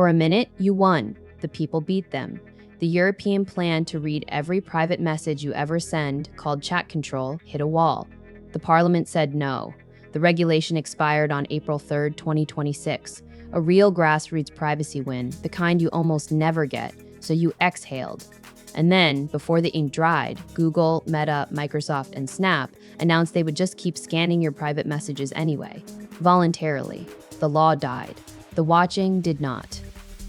For a minute, you won. The people beat them. The European plan to read every private message you ever send, called chat control, hit a wall. The parliament said no. The regulation expired on April 3, 2026. A real grassroots privacy win, the kind you almost never get, so you exhaled. And then, before the ink dried, Google, Meta, Microsoft, and Snap announced they would just keep scanning your private messages anyway. Voluntarily. The law died. The watching did not.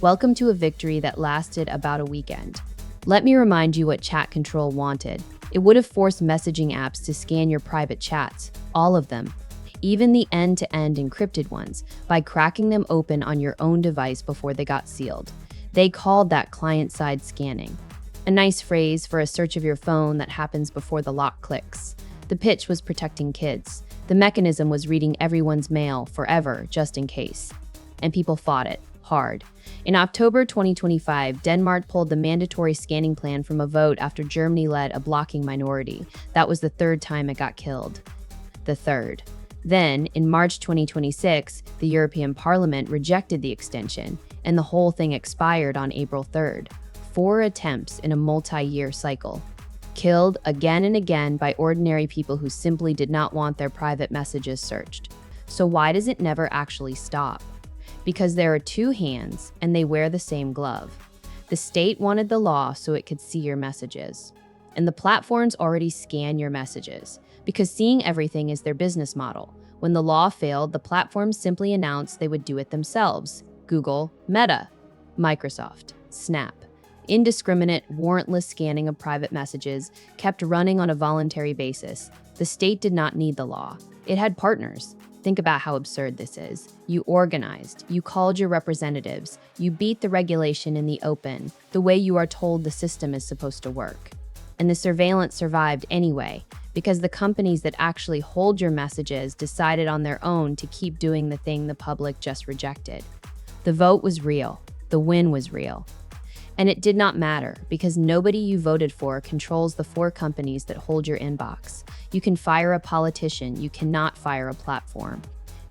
Welcome to a victory that lasted about a weekend. Let me remind you what Chat Control wanted. It would have forced messaging apps to scan your private chats, all of them, even the end-to-end encrypted ones, by cracking them open on your own device before they got sealed. They called that client-side scanning. A nice phrase for a search of your phone that happens before the lock clicks. The pitch was protecting kids. The mechanism was reading everyone's mail forever, just in case. And people fought it, hard. In October 2025, Denmark pulled the mandatory scanning plan from a vote after Germany led a blocking minority. That was the third time it got killed. The third. Then, in March 2026, the European Parliament rejected the extension, and the whole thing expired on April 3rd. 4 attempts in a multi-year cycle. Killed again and again by ordinary people who simply did not want their private messages searched. So why does it never actually stop? Because there are two hands, and they wear the same glove. The state wanted the law so it could see your messages. And the platforms already scan your messages, because seeing everything is their business model. When the law failed, the platforms simply announced they would do it themselves. Google, Meta, Microsoft, Snap. Indiscriminate, warrantless scanning of private messages kept running on a voluntary basis. The state did not need the law. It had partners. Think about how absurd this is. You organized, you called your representatives, you beat the regulation in the open, the way you are told the system is supposed to work. And the surveillance survived anyway, because the companies that actually hold your messages decided on their own to keep doing the thing the public just rejected. The vote was real. The win was real. And it did not matter, because nobody you voted for controls the 4 companies that hold your inbox. You can fire a politician, you cannot fire a platform.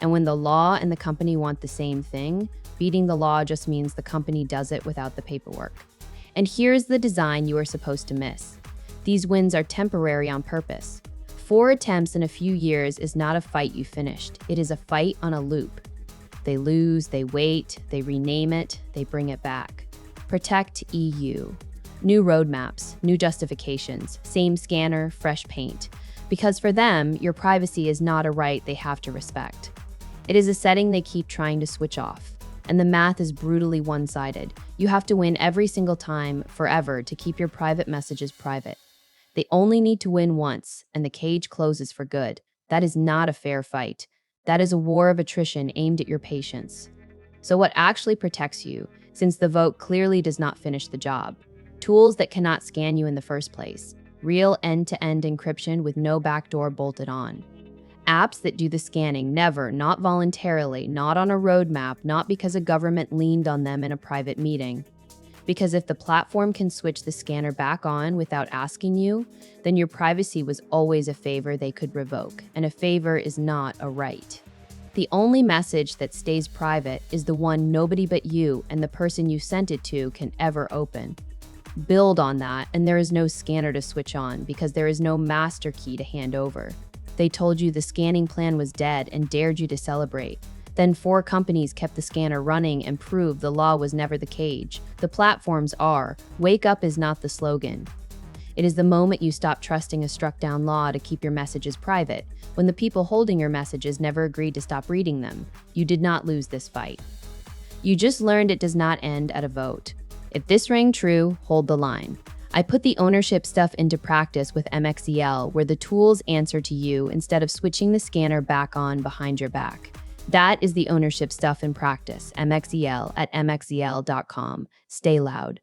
And when the law and the company want the same thing, beating the law just means the company does it without the paperwork. And here's the design you are supposed to miss. These wins are temporary on purpose. 4 attempts in a few years is not a fight you finished. It is a fight on a loop. They lose, they wait, they rename it, they bring it back. Protect EU. New roadmaps, new justifications, same scanner, fresh paint. Because for them, your privacy is not a right they have to respect. It is a setting they keep trying to switch off. And the math is brutally one-sided. You have to win every single time, forever, to keep your private messages private. They only need to win once, and the cage closes for good. That is not a fair fight. That is a war of attrition aimed at your patience. So what actually protects you, since the vote clearly does not finish the job? Tools that cannot scan you in the first place. Real end-to-end encryption with no backdoor bolted on. Apps that do the scanning, never, not voluntarily, not on a roadmap, not because a government leaned on them in a private meeting. Because if the platform can switch the scanner back on without asking you, then your privacy was always a favor they could revoke, and a favor is not a right. The only message that stays private is the one nobody but you and the person you sent it to can ever open. Build on that, and there is no scanner to switch on because there is no master key to hand over. They told you the scanning plan was dead and dared you to celebrate. Then 4 companies kept the scanner running and proved the law was never the cage. The platforms are. Wake up is not the slogan. It is the moment you stop trusting a struck-down law to keep your messages private. When the people holding your messages never agreed to stop reading them, you did not lose this fight. You just learned it does not end at a vote. If this rang true, hold the line. I put the ownership stuff into practice with MXEL, where the tools answer to you instead of switching the scanner back on behind your back. That is the ownership stuff in practice. MXEL at mxel.com. Stay loud.